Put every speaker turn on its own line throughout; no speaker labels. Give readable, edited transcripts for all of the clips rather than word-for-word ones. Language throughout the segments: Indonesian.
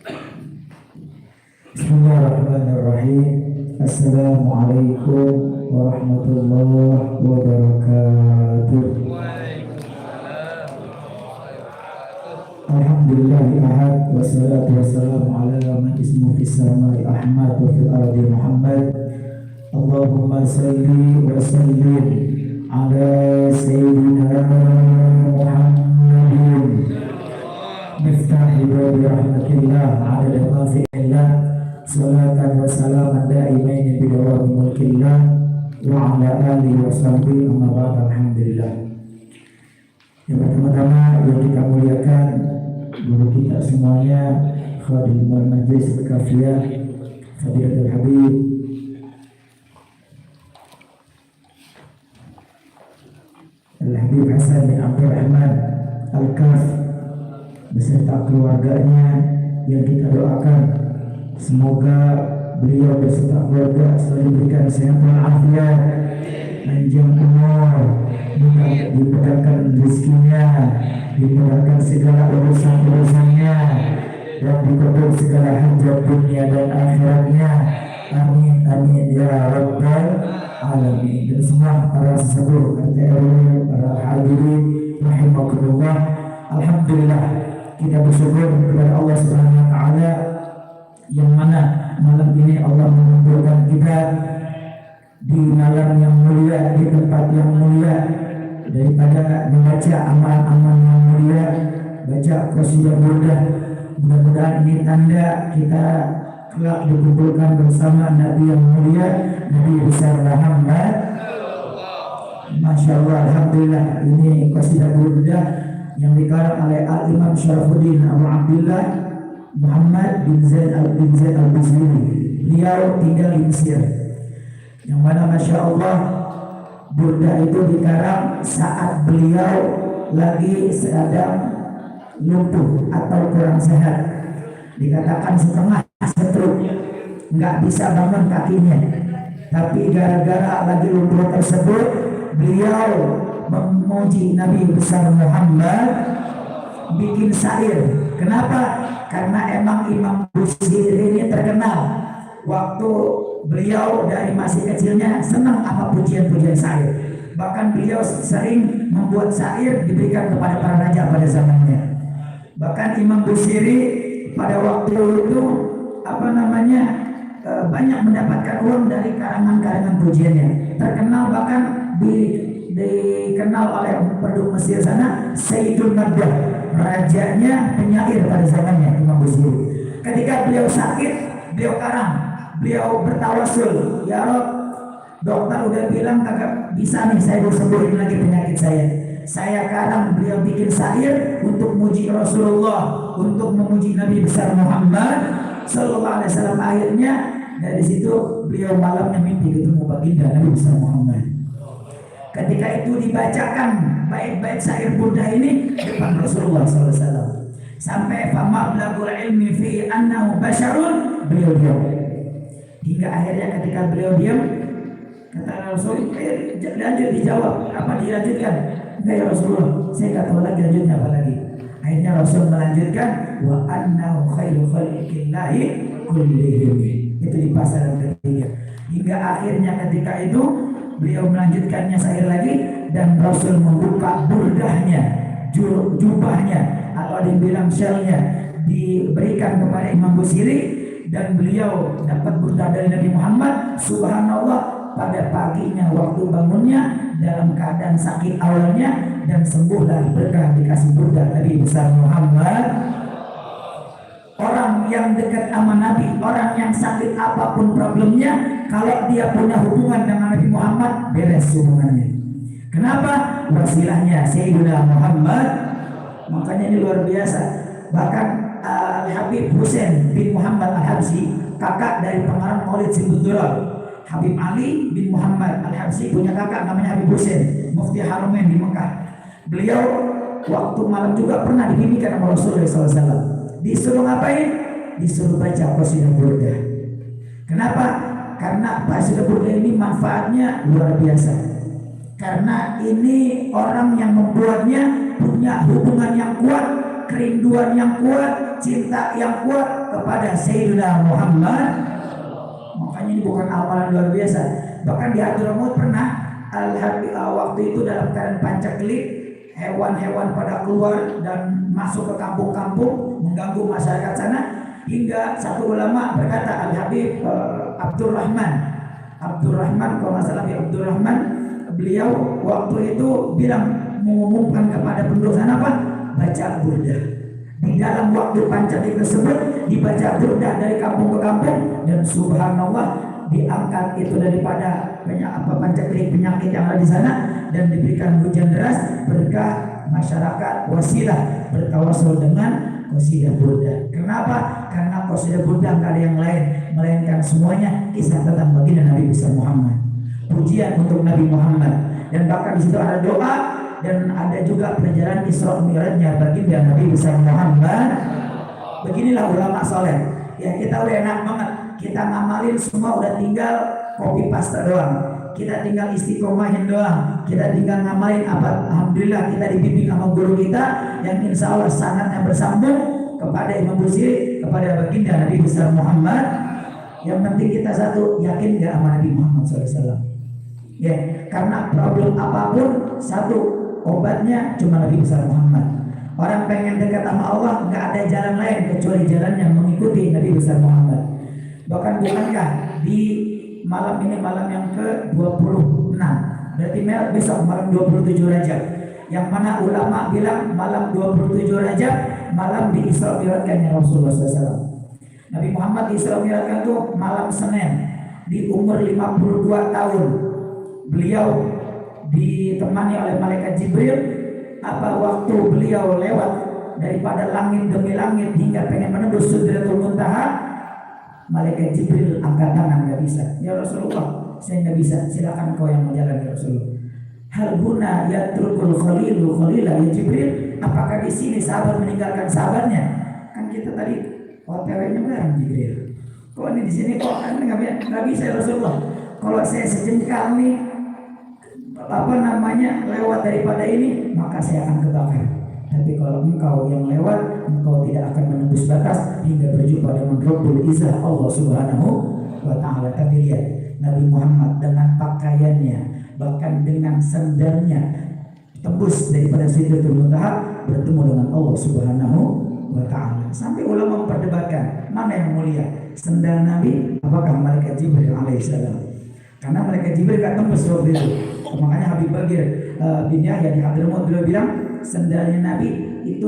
Bismillahirrahmanirrahim. Assalamualaikum warahmatullahi wabarakatuh. Alhamdulillahi ahad. Wassalatu wassalamu ala man ismu fis samai Ahmad wa fil ardi Muhammad. Allahumma salli wa sallim ala sayyidina Muhammadin miftahi babi rahmatillah adada ma fi'illah. Salatan wa salaman da'imaini bidawami mulkillah wa ala alihi wa sahbihi amma ba'd. Alhamdulillah. Yang pertama-tama yang kita muliakan guru kita semuanya, Khadimul Majlis Al-Kafiyah Fadilatul Habib Al-Habib Hasan bin Abdurrahman Al-Kaf beserta keluarganya, yang kita doakan semoga beliau beserta keluarga selalu diberikan kesehatan afiat, panjang umur, dimudahkan rezekinya, dimudahkan segala urusan-urusannya, dan dikabul segala hajat dunia dan akhiratnya. Amin amin ya rabbal alamin. Dan semua para sesepuh, para hadirin rahimakumullah. Alhamdulillah, kita bersyukur kepada Allah Subhanahu wa taala yang mana malam ini Allah mengumpulkan kita di malam yang mulia, di tempat yang mulia. Daripada membaca amal-amal yang mulia, baca qasidah burdah, mudah-mudahan ini tanda kita kelak dikumpulkan bersama Nabi yang mulia, Nabi besar Muhammad. Masya Allah, alhamdulillah, ini qasidah burdah yang dikarang oleh Al-Imam Syarafuddin Abu Abdullah Muhammad bin Zaid al-Bizmili. Beliau tinggal di Mesir, yang mana Masya Allah burdah itu dikarang saat beliau lagi sedang lumpuh atau kurang sehat, dikatakan setengah stroke, nggak bisa bangun kakinya. Tapi gara-gara lagi lumpuh tersebut, beliau memuji Nabi besar Muhammad, bikin syair. Kenapa? Karena emang Imam Busiri ini terkenal waktu beliau dari masih kecilnya senang apa pujian-pujian syair. Bahkan beliau sering membuat syair diberikan kepada para raja pada zamannya. Bahkan Imam Busiri pada waktu itu banyak mendapatkan uang dari karangan-karangan pujiannya. Terkenal bahkan dikenal oleh penduduk Mesir sana Sayyidun Nadah, rajanya penyair pada zamannya Imam Busiri. Ketika beliau sakit, beliau karang, beliau bertawasul, ya Rob, dokter udah bilang kagak bisa nih saya sembuhin lagi penyakit saya. Saya karang, beliau bikin syair untuk memuji Rasulullah, untuk memuji Nabi besar Muhammad Sallallahu Alaihi Wasallam. Akhirnya dari situ beliau malamnya mimpi ketemu baginda Nabi besar Muhammad. Ketika itu dibacakan bait-bait syair burdah ini depan Rasulullah SAW, sampai fama blagul ilmi fi annahu basyarun, beliau diam. Hingga akhirnya ketika beliau diam, kata Rasul, lanjut dijawab, apa dilanjutkan? Enggak ya Rasulullah, saya nggak tahu lagi lanjutnya apa lagi. Akhirnya Rasul melanjutkan wa annahu khairu khalqillahi kullihim. Itu di pasal ketiga. Hingga akhirnya ketika itu beliau melanjutkannya syair lagi, dan Rasul membuka burdahnya, jubahnya atau dibilang syalnya, diberikan kepada Imam Busiri, dan beliau dapat burdah dari Nabi Muhammad. Subhanallah, pada paginya waktu bangunnya dalam keadaan sakit awalnya, dan sembuhlah berkah dikasih burdah Nabi besar Muhammad. Orang yang dekat sama Nabi, orang yang sakit apapun problemnya, kalau dia punya hubungan dengan Nabi Muhammad, beres hubungannya. Kenapa? Wasilahnya Sayyidina Muhammad. Makanya ini luar biasa. Bahkan Al-Habib Husain bin Muhammad Al-Habsyi, kakak dari pengarang Maulid Sibutullah, Habib Ali bin Muhammad Al-Habsyi punya kakak namanya Habib Husain, Mufti Haramain di Mekah. Beliau waktu malam juga pernah dibimbingkan sama Rasulullah SAW. Disuruh ngapain? Disuruh baca qasidah burdah. Kenapa? Karena qasidah burdah ini manfaatnya luar biasa. Karena ini orang yang membuatnya punya hubungan yang kuat kerinduan yang kuat, cinta yang kuat kepada Sayyidina Muhammad. Makanya ini bukan amalan luar biasa. Bahkan di Hadramut pernah waktu itu dalam keadaan pancaklik, hewan-hewan pada keluar dan masuk ke kampung-kampung mengganggu masyarakat sana, hingga satu ulama berkata, Al-Habib Abdurrahman kalau nggak salah Abdurrahman, beliau waktu itu bilang, mengumumkan kepada penduduk sana apa? Baca burdah. Di dalam waktu pancaklik tersebut dibaca burdah dari kampung ke kampung, dan subhanallah diangkat itu daripada pancaklik penyakit yang ada di sana, dan diberikan hujan deras berkah masyarakat wasilah bertawasul dengan qasidah burdah. Kenapa? Karena qasidah burdah nggak ada yang lain melainkan semuanya kisah tentang baginda Nabi besar Muhammad, pujian untuk Nabi Muhammad, dan bahkan di situ ada doa dan ada juga pelajaran Isra Mi'rajnya baginda Nabi besar Muhammad. Beginilah ulama soleh. Ya, kita udah enak banget, kita ngamalin semua, udah tinggal copy paste doang. Kita tinggal istiqomahin doang. Kita tinggal ngamalin apa. Alhamdulillah kita dibimbing sama guru kita yang insya Allah sanadnya bersambung kepada Imam Busiri, kepada baginda Nabi besar Muhammad. Yang penting kita satu, yakin gak sama Nabi Muhammad SAW? Ya, karena problem apapun satu, obatnya cuma Nabi besar Muhammad. Orang pengen dekat sama Allah, nggak ada jalan lain kecuali jalan yang mengikuti Nabi besar Muhammad. Bahkan bukankah di malam ini malam yang ke-26, berarti besok malam 27 Rajab, yang mana ulama bilang malam 27 Rajab malam di Isra Mi'rajnya Rasulullah SAW. Nabi Muhammad di Isra Mi'rajnya itu malam Senin, di umur 52 tahun. Beliau ditemani oleh malaikat Jibril. Apa waktu beliau lewat daripada langit demi langit hingga pengen menembus Sidratul Muntaha, malaikat Jibril angkat tangan, nggak bisa. Ya Rasulullah, saya nggak bisa. Silakan kau yang menjalan ya Rasulullah. Hal guna yatrukul khalilu khalila ya Jibril. Apakah di sini sahabat meninggalkan sahabatnya? Kan kita tadi OTW-nya bareng Jibril. Kok ini di sini kok nggak bisa ya Rasulullah? Kalau saya sejengkal nih lewat daripada ini, maka saya akan kebakar. Tapi kalau engkau yang lewat, engkau tidak akan menembus batas hingga berjumpa dengan Rabbul Izzah Allah Subhanahu wa Ta'ala. Tapi lihat Nabi Muhammad dengan pakaiannya, bahkan dengan sendalnya, tembus daripada Sidratul Muntaha bertemu dengan Allah Subhanahu wa Ta'ala. Sampai ulama memperdebatkan mana yang mulia, sendal Nabi apakah malaikat Jibril alaihissalam? Karena malaikat Jibril gak tembus waktu itu. Makanya Habib Bagir bin Yahya di Hadramut beliau bilang sendalnya Nabi itu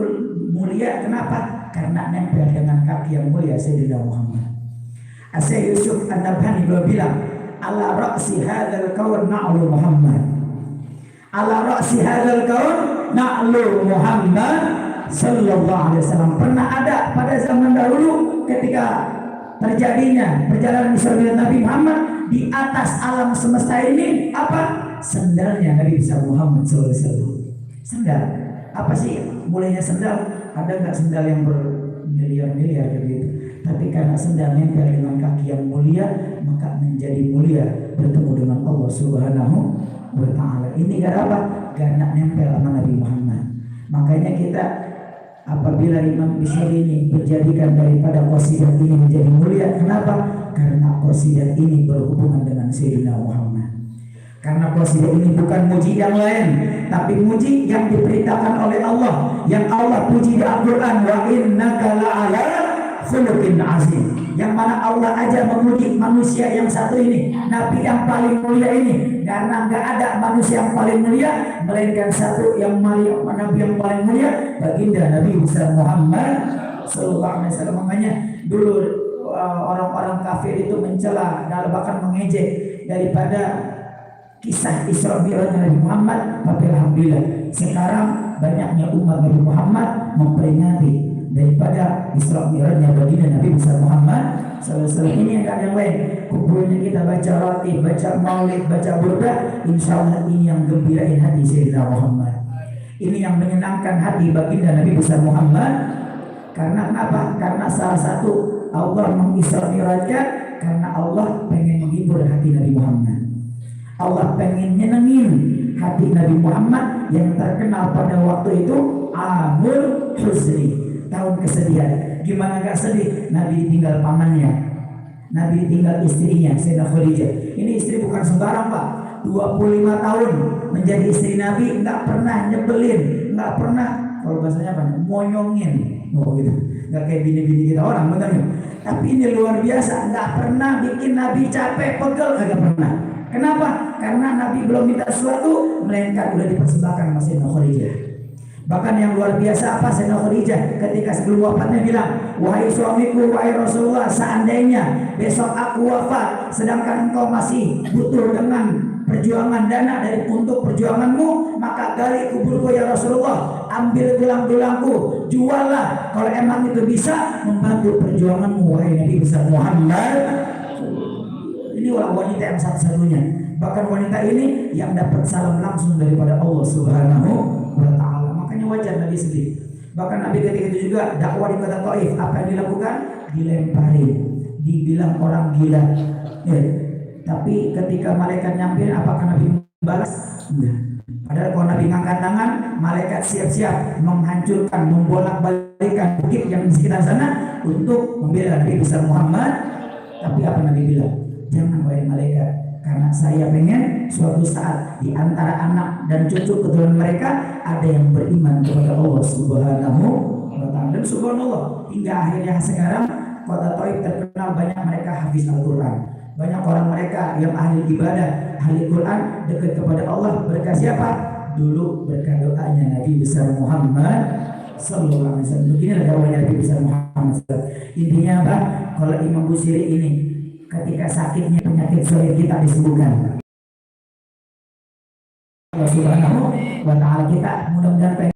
mulia. Kenapa? Karena nempel dengan kaki yang mulia Sayyidina Muhammad. Syekh Yusuf An-Nabhani beliau bilang, ala ra'si hadzal kaun na'lu Muhammad. Ala ra'si hadzal kaun na'lu Muhammad sallallahu alaihi wasallam. Pernah ada pada zaman dahulu ketika terjadinya perjalanan Isra Mi'raj Nabi Muhammad, di atas alam semesta ini apa? Sendalnya Nabi besar Muhammad SAW. Sendal. Apa sih mulainya sendal? Ada nggak sendal yang bermiliar-miliar gitu? Tapi karena sendal nempel dengan kaki yang mulia, maka menjadi mulia bertemu dengan Allah Subhanahu wa Ta'ala. Ini gara apa? Karena nempel sama Nabi Muhammad. Makanya kita apabila Imam Busiri ini menjadikan daripada qasidah ini menjadi mulia, kenapa? Karena qasidah ini berhubungan dengan Sayyidina Muhammad. Karena qasidah ini bukan muji yang lain, tapi muji yang diperintahkan oleh Allah, yang Allah puji di Al-Quran, wa innaka la'ala khuluqin azim. Yang mana Allah aja memuji manusia yang satu ini, Nabi yang paling mulia ini. Karena nggak ada manusia yang paling mulia melainkan satu yang mulia, Nabi yang paling mulia, baginda Nabi besar Muhammad sallallahu alaihi wasallam. Makanya dulu orang-orang kafir itu mencela dan bahkan mengejek daripada kisah Isra Mi'raj Nabi Muhammad. Tapi alhamdulillah sekarang banyaknya umat Nabi Muhammad memperingati daripada Isra Mi'rajnya baginda Nabi besar Muhammad sallallahu. Ini yang ada yang lain. Kumpulnya kita baca roti, baca maulid, baca burdah. Insya Allah ini yang gembirain hati Sayyidina Muhammad. Ini yang menyenangkan hati baginda Nabi besar Muhammad. Karena kenapa? Karena salah satu Allah mengisra mi'rajkan karena Allah pengen menghibur hati Nabi Muhammad. Allah pengen nyenengin hati Nabi Muhammad yang terkenal pada waktu itu Amul Huzni, tahun kesedihan. Gimana gak sedih? Nabi tinggal pamannya, Nabi tinggal istrinya Sayyidah Khadijah. Ini istri bukan sembarang Pak, 25 tahun menjadi istri Nabi, nggak pernah nyebelin, nggak pernah, kalau bahasanya apa, monyongin, gitu. Nggak kayak bini-bini kita orang, benar ya? Tapi ini luar biasa, nggak pernah bikin Nabi capek, pegel, nggak pernah. Kenapa? Karena Nabi belum minta sesuatu, melainkan udah dipersembahkan sama Sayyidah Khadijah. Bahkan yang luar biasa apa, Sayyidah Khadijah ketika sebelum wafatnya bilang, wahai suamiku, wahai Rasulullah, seandainya besok aku wafat sedangkan engkau masih butuh dengan perjuangan dana untuk perjuanganmu, maka gali kuburku ya Rasulullah, ambil tulang-tulangku, juallah kalau emang itu bisa membantu perjuanganmu wahai Nabi besar Muhammad. Ini wanita yang satu-satunya, bahkan wanita ini yang dapat salam langsung daripada Allah Subhanahu wa Ta'ala. Makanya wajar Nabi sedih. Bahkan Nabi ketika itu juga dakwah di kota Taif, apa yang dilakukan? Dilempari, dibilang orang gila. Ya. Tapi ketika malaikat nyamperin, apakah Nabi membalas? Enggak. Padahal kalau Nabi ngangkat tangan, malaikat siap-siap menghancurkan, membolak-balikan bukit yang di sekitar sana untuk membela Nabi besar Muhammad. Tapi apa Nabi bilang? Jangan wahai malaikat, karena saya pengen suatu saat di antara anak dan cucu keturunan mereka ada yang beriman kepada Allah Subhanahu wa Ta'ala. Dan subhanallah, hingga akhirnya sekarang kota Taif terkenal banyak mereka hafiz Al-Quran. Banyak orang mereka yang ahli ibadah, ahli Quran, dekat kepada Allah. Berkah siapa? Dulu berkah doanya Nabi besar Muhammad sallallahu alaihi wasallam. Beginilah dakwahnya Nabi besar Muhammad. Intinya apa? Kalau Imam Busiri ini ketika sakitnya penyakit sulit kita disembuhkan. Allah Subhanahu wa Ta'ala, kita mudah-mudahan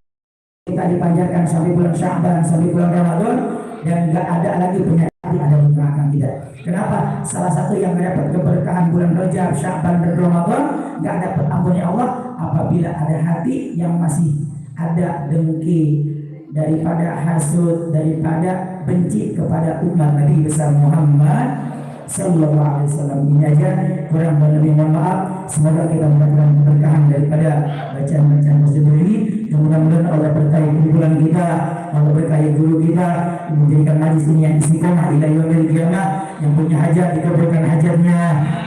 kita dipanjatkan sampai bulan Sya'ban, sampai bulan Ramadan, dan gak ada lagi penyakit ada di belakang kita. Kenapa? Salah satu yang mendapat keberkahan bulan Rajab, Sya'ban dan Ramadan, gak dapat ampunnya Allah apabila ada hati yang masih ada dengki, daripada hasud, daripada benci kepada umat Nabi besar Muhammad sallallahu alaihi wasallam. Ini aja, kurang lebih mohon maaf. Semoga kita mendapatkan keberkahan daripada bacaan-bacaan tersebut ini. Mudah-mudahan Allah berkahi kumpulan kita, Allah berkahi guru kita, menjadikan majlis ini yang istiqomah ila yaumil qiyamah. Yang punya hajat dikabulkan hajatnya,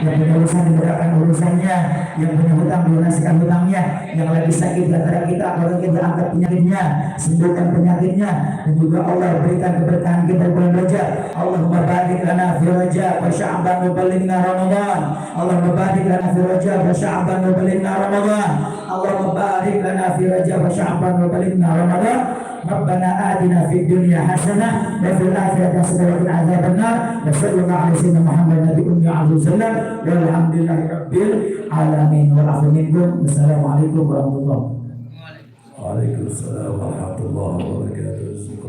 yang punya urusan dimudahkan urusannya, yang punya hutang dilunaskan hutangnya, yang lagi sakit di antara kita kalau kita angkat penyakitnya, sembuhkan penyakitnya, dan juga Allah berikan keberkahan kita bulan Rajab. Allahumma barik lana fi Rajab wa Sya'ban wa balighna Ramadan. Allahumma barik lana fi Rajab wa Sya'ban wa balighna Ramadan. Allahumma barik lana fi Rajab wa Sya'ban wa balighna Ramadan. Rabbana atina fid dunya hasanah wa fil akhirati hasanah wa qina adzabannar. Wa sallallahu alaihi wasallam Muhammad nabi ummi alaihi wasallam walhamdulillahi rabbil alamin. Wa rahmatullahi. Wassalamualaikum warahmatullahi wabarakatuh.
Waalaikumsalam warahmatullahi wabarakatuh.